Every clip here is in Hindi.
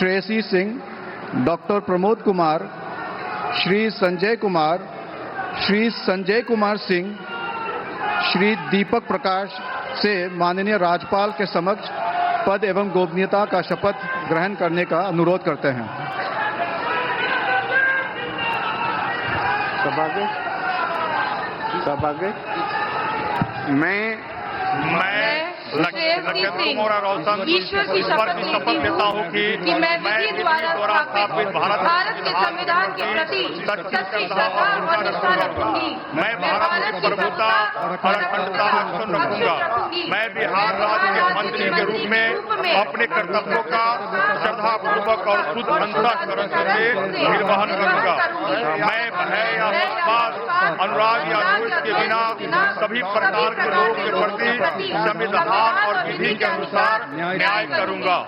श्रेयसी सिंह, डॉक्टर प्रमोद कुमार, श्री संजय कुमार, श्री संजय कुमार सिंह, श्री दीपक प्रकाश से माननीय राज्यपाल के समक्ष पद एवं गोपनीयता का शपथ ग्रहण करने का अनुरोध करते हैं। सभागे मैं लखेंद्र कुमार रोशन ईश्वर की शपथ लेता हूँ कि मैं विधि द्वारा स्थापित भारत के संविधान के प्रति सच्ची श्रद्धा और निष्ठा रखूंगी। मैं भारत की प्रभुता और अखंडता अक्षुण्ण रखूंगा। मैं बिहार राज्य के मंत्री के रूप में अपने कर्तव्यों का श्रद्धापूर्वक और शुद्ध अंतःकरण से निर्वहन करूंगा। मैं भय या पक्षपात, अनुराग या द्वेष के बिना सभी प्रकार के लोगों के प्रति संविधान और विधि के अनुसार न्याय करूंगा।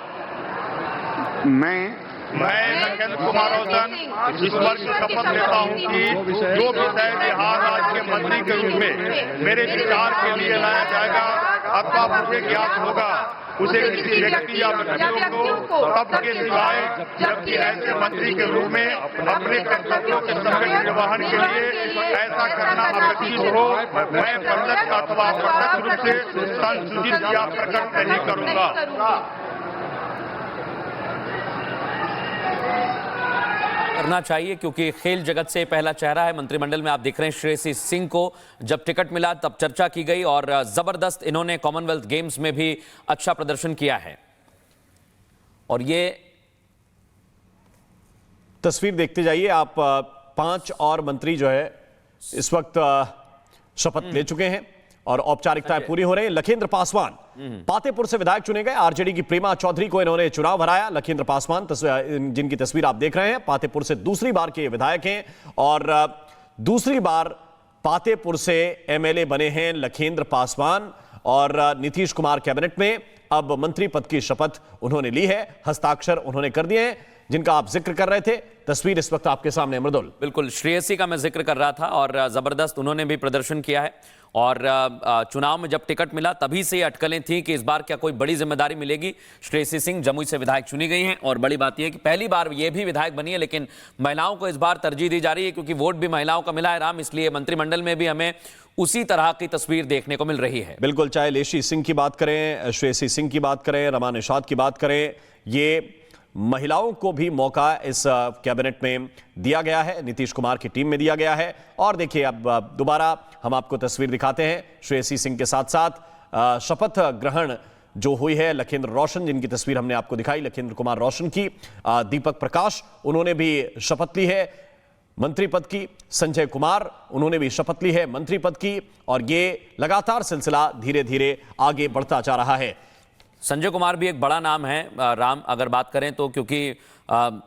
मैं लखेंद्र कुमार रोशन ईश्वर की शपथ लेता हूं कि जो विषय बिहार राज्य के मंत्री के रूप में मेरे विचार के लिए लाया जाएगा अथवा मुझे ज्ञात होगा, उसे किसी व्यक्ति या व्यक्तियों को तब के सिवाय जबकि ऐसे मंत्री के रूप में अपने कर्तव्यों के सफल निर्वहन के लिए ऐसा करना अपेक्षित हो, मैं प्रत्यक्ष अथवा अप्रत्यक्ष रूप से संसूचित या प्रकट नहीं करूंगा। करना चाहिए क्योंकि खेल जगत से पहला चेहरा है। मंत्रिमंडल में आप देख रहे हैं श्रेयसी सिंह को जब टिकट मिला तब चर्चा की गई और जबरदस्त इन्होंने कॉमनवेल्थ गेम्स में भी अच्छा प्रदर्शन किया है। और ये तस्वीर देखते जाइए आप। 5 और मंत्री जो है इस वक्त शपथ ले चुके हैं और औपचारिकताएं पूरी हो रही हैं। लखेंद्र पासवान पातेपुर से विधायक चुने गए। आरजेडी की प्रेमा चौधरी को इन्होंने चुनाव हराया। लखेंद्र पासवान जिनकी तस्वीर आप देख रहे हैं, पातेपुर से दूसरी बार के विधायक हैं और दूसरी बार पातेपुर से एमएलए बने हैं लखेंद्र पासवान। और नीतीश कुमार कैबिनेट में अब मंत्री पद की शपथ उन्होंने ली है, हस्ताक्षर उन्होंने कर दिए हैं, जिनका आप जिक्र कर रहे थे। तस्वीर इस वक्त आपके सामने मृदुल। बिल्कुल श्रेयसी का मैं जिक्र कर रहा था और जबरदस्त उन्होंने भी प्रदर्शन किया है। और चुनाव में जब टिकट मिला तभी से ये अटकलें थी कि इस बार क्या कोई बड़ी जिम्मेदारी मिलेगी। श्रेयसी सिंह जमुई से विधायक चुनी गई हैं और बड़ी बात यह है कि पहली बार ये भी विधायक बनी है, लेकिन महिलाओं को इस बार तरजीह दी जा रही है क्योंकि वोट भी महिलाओं का मिला है राम, इसलिए मंत्रिमंडल में भी हमें उसी तरह की तस्वीर देखने को मिल रही है। बिल्कुल, चाहे लेशी सिंह की बात करें, श्रेयसी सिंह की बात करें, रमा निषाद की बात करें, ये महिलाओं को भी मौका इस कैबिनेट में दिया गया है, नीतीश कुमार की टीम में दिया गया है। और देखिए अब दोबारा हम आपको तस्वीर दिखाते हैं श्रेयसी सिंह के साथ साथ शपथ ग्रहण जो हुई है लखेंद्र रोशन, जिनकी तस्वीर हमने आपको दिखाई, लखेंद्र कुमार रोशन की। दीपक प्रकाश उन्होंने भी शपथ ली है मंत्री पद की। संजय कुमार उन्होंने भी शपथ ली है मंत्री पद की। और ये लगातार सिलसिला धीरे धीरे आगे बढ़ता जा रहा है। संजय कुमार भी एक बड़ा नाम है राम, अगर बात करें तो, क्योंकि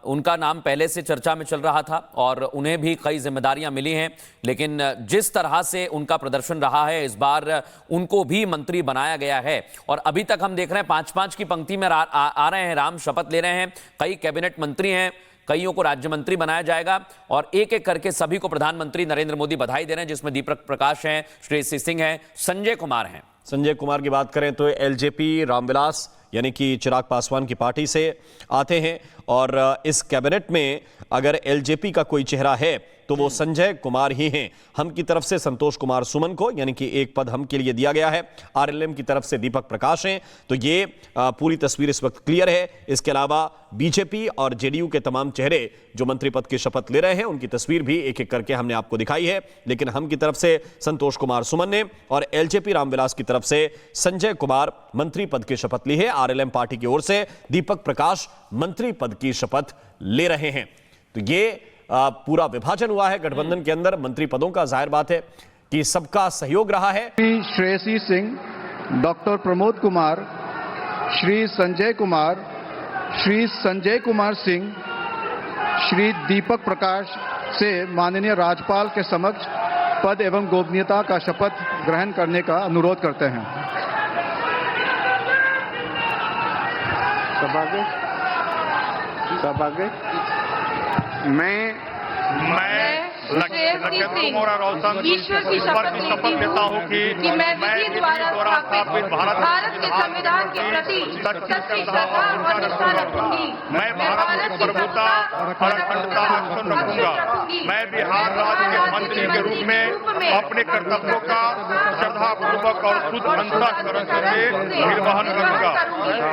उनका नाम पहले से चर्चा में चल रहा था और उन्हें भी कई जिम्मेदारियां मिली हैं, लेकिन जिस तरह से उनका प्रदर्शन रहा है इस बार उनको भी मंत्री बनाया गया है। और अभी तक हम देख रहे हैं 5-5 की पंक्ति में आ रहे हैं राम, शपथ ले रहे हैं। कई कैबिनेट मंत्री हैं, कईयों को राज्य मंत्री बनाया जाएगा और एक एक करके सभी को प्रधानमंत्री नरेंद्र मोदी बधाई दे रहे हैं, जिसमें दीपक प्रकाश हैं, श्रेयसी सिंह हैं, संजय कुमार हैं। संजय कुमार की बात करें तो एलजेपी रामविलास यानी कि चिराग पासवान की पार्टी से आते हैं और इस कैबिनेट में अगर एलजेपी का कोई चेहरा है तो वो संजय कुमार ही हैं। हम की तरफ से संतोष कुमार सुमन को यानी कि एक पद हम के लिए दिया गया है। आरएलएम की तरफ से दीपक प्रकाश हैं। तो ये पूरी तस्वीर इस वक्त क्लियर है। इसके अलावा बीजेपी और जेडीयू के तमाम चेहरे जो मंत्री पद की शपथ ले रहे हैं उनकी तस्वीर भी एक एक करके हमने आपको दिखाई है। लेकिन हम की तरफ से संतोष कुमार सुमन ने और एलजेपी रामविलास की तरफ से संजय कुमार मंत्री पद की शपथ ली है। आरएलएम पार्टी की ओर से दीपक प्रकाश मंत्री पद की शपथ ले रहे हैं। तो ये पूरा विभाजन हुआ है गठबंधन के अंदर मंत्री पदों का। जाहिर बात है कि सबका सहयोग रहा है। श्रेयसी सिंह, डॉक्टर प्रमोद कुमार, श्री संजय कुमार, श्री संजय कुमार सिंह, श्री दीपक प्रकाश से माननीय राज्यपाल के समक्ष पद एवं गोपनीयता का शपथ ग्रहण करने का अनुरोध करते हैं। सभागे मैं श्रेयसी सिंह ईश्वर की शपथ लेता हूँ कि मैं विधि द्वारा स्थापित भारत के संविधान के प्रति सच्ची श्रद्धा और निष्ठा रखूंगी। मैं भारत की प्रभुता और अखंडता अक्षुण्ण रखूंगा। मैं बिहार राज्य के मंत्री के रूप में अपने कर्तव्यों का श्रद्धापूर्वक और शुद्ध अंतःकरण से निर्वहन करूंगा।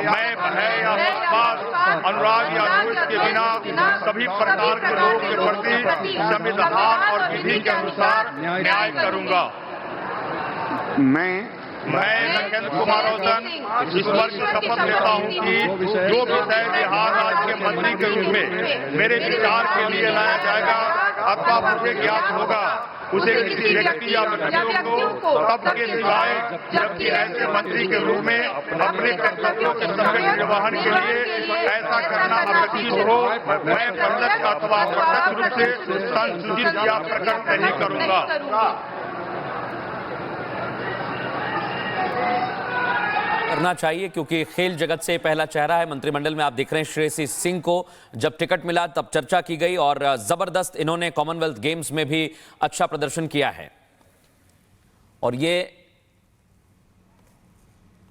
मैं भय या पक्षपात, अनुराग या द्वेष के बिना सभी प्रकार के लोगों के प्रति संविधान और विधि के अनुसार न्याय करूंगा। मैं लखेंद्र कुमार रोशन ईश्वर की शपथ लेता हूं कि जो विषय बिहार राज्य के मंत्री के रूप में मेरे विचार के लिए लाया जाएगा अथवा मुझे ज्ञात होगा, उसे किसी व्यक्ति या व्यक्तियों को तब के सिवाय जबकि ऐसे मंत्री के रूप में अपने कर्तव्यों के सफल निर्वहन के लिए ऐसा करना अपेक्षित हो, मैं प्रत्यक्ष अथवा अप्रत्यक्ष रूप से संसूचित या प्रकट नहीं करूंगा। करना चाहिए क्योंकि खेल जगत से पहला चेहरा है। मंत्रिमंडल में आप देख रहे हैं श्रेयसी सिंह को जब टिकट मिला तब चर्चा की गई और जबरदस्त इन्होंने कॉमनवेल्थ गेम्स में भी अच्छा प्रदर्शन किया है। और ये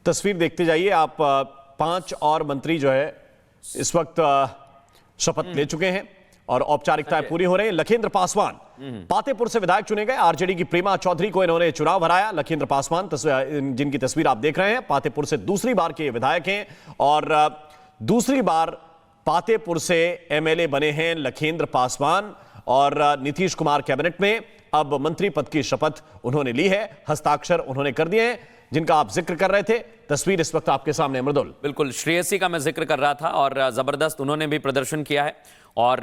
तस्वीर देखते जाइए आप। 5 और मंत्री जो है इस वक्त शपथ ले चुके हैं और औपचारिकताएं पूरी हो रही हैं। लखेंद्र पासवान पातेपुर से विधायक चुने गए। आरजेडी की प्रेमा चौधरी को इन्होंने चुनाव हराया। लखेंद्र पासवान जिनकी तस्वीर आप देख रहे हैं, पातेपुर से दूसरी बार के विधायक हैं और दूसरी बार पातेपुर से एमएलए बने हैं लखेंद्र पासवान। और नीतीश कुमार कैबिनेट में अब मंत्री पद की शपथ उन्होंने ली है, हस्ताक्षर उन्होंने कर दिए हैं, जिनका आप जिक्र कर रहे थे। तस्वीर इस वक्त आपके सामने मृदुल। बिल्कुल श्रेयसी का मैं जिक्र कर रहा था और जबरदस्त उन्होंने भी प्रदर्शन किया है। और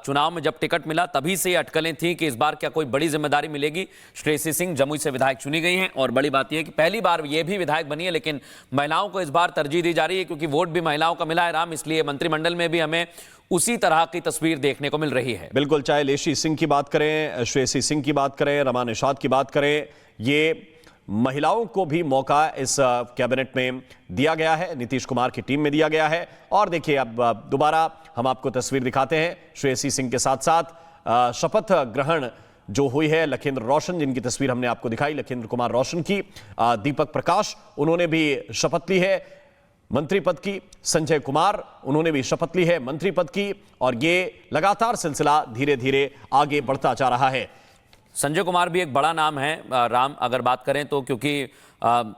चुनाव में जब टिकट मिला तभी से ये अटकलें थी कि इस बार क्या कोई बड़ी जिम्मेदारी मिलेगी। श्रेयसी सिंह जमुई से विधायक चुनी गई हैं और बड़ी बात यह है कि पहली बार ये भी विधायक बनी है, लेकिन महिलाओं को इस बार तरजीह दी जा रही है क्योंकि वोट भी महिलाओं का मिला है राम, इसलिए मंत्रिमंडल में भी हमें उसी तरह की तस्वीर देखने को मिल रही है। बिल्कुल, चाहे लेशी सिंह की बात करें, श्रेयसी सिंह की बात करें, रमा निषाद की बात करें, ये महिलाओं को भी मौका इस कैबिनेट में दिया गया है, नीतीश कुमार की टीम में दिया गया है। और देखिए अब दोबारा हम आपको तस्वीर दिखाते हैं श्रेयसी सिंह के साथ साथ शपथ ग्रहण जो हुई है लखेंद्र रोशन, जिनकी तस्वीर हमने आपको दिखाई, लखेंद्र कुमार रोशन की। दीपक प्रकाश उन्होंने भी शपथ ली है मंत्री पद की। संजय कुमार उन्होंने भी शपथ ली है मंत्री पद की। और ये लगातार सिलसिला धीरे धीरे आगे बढ़ता जा रहा है। संजय कुमार भी एक बड़ा नाम है राम, अगर बात करें तो, क्योंकि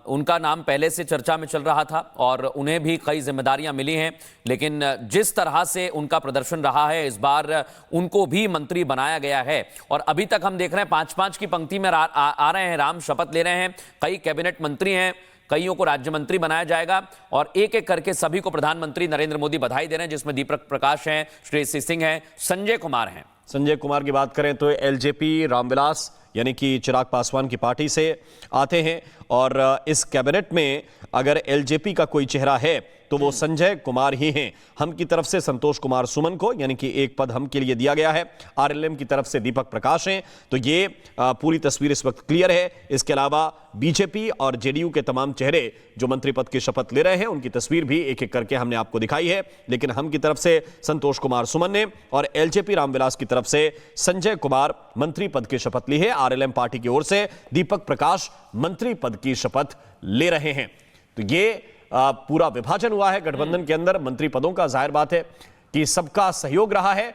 उनका नाम पहले से चर्चा में चल रहा था और उन्हें भी कई जिम्मेदारियां मिली हैं, लेकिन जिस तरह से उनका प्रदर्शन रहा है इस बार उनको भी मंत्री बनाया गया है। और अभी तक हम देख रहे हैं 5-5 की पंक्ति में आ रहे हैं राम, शपथ ले रहे हैं। कई कैबिनेट मंत्री हैं, कईयों को राज्य मंत्री बनाया जाएगा और एक एक करके सभी को प्रधानमंत्री नरेंद्र मोदी बधाई दे रहे हैं, जिसमें दीपक प्रकाश हैं, श्रेयसी सिंह हैं, संजय कुमार हैं। संजय कुमार की बात करें तो एलजेपी रामविलास यानी कि चिराग पासवान की पार्टी से आते हैं और इस कैबिनेट में अगर एलजेपी का कोई चेहरा है तो वो संजय कुमार ही हैं। हम की तरफ से संतोष कुमार सुमन को यानी कि एक पद हम के लिए दिया गया है। आरएलएम की तरफ से दीपक प्रकाश हैं। तो ये पूरी तस्वीर इस वक्त क्लियर है। इसके अलावा बीजेपी और जेडीयू के तमाम चेहरे जो मंत्री पद की शपथ ले रहे हैं उनकी तस्वीर भी एक एक करके हमने आपको दिखाई है। लेकिन हम की तरफ से संतोष कुमार सुमन ने और एलजेपी रामविलास की तरफ से संजय कुमार मंत्री पद की शपथ ली है। आरएलएम पार्टी की ओर से दीपक प्रकाश मंत्री पद की शपथ ले रहे हैं। तो ये पूरा विभाजन हुआ है गठबंधन के अंदर मंत्री पदों का। जाहिर बात है कि सबका सहयोग रहा है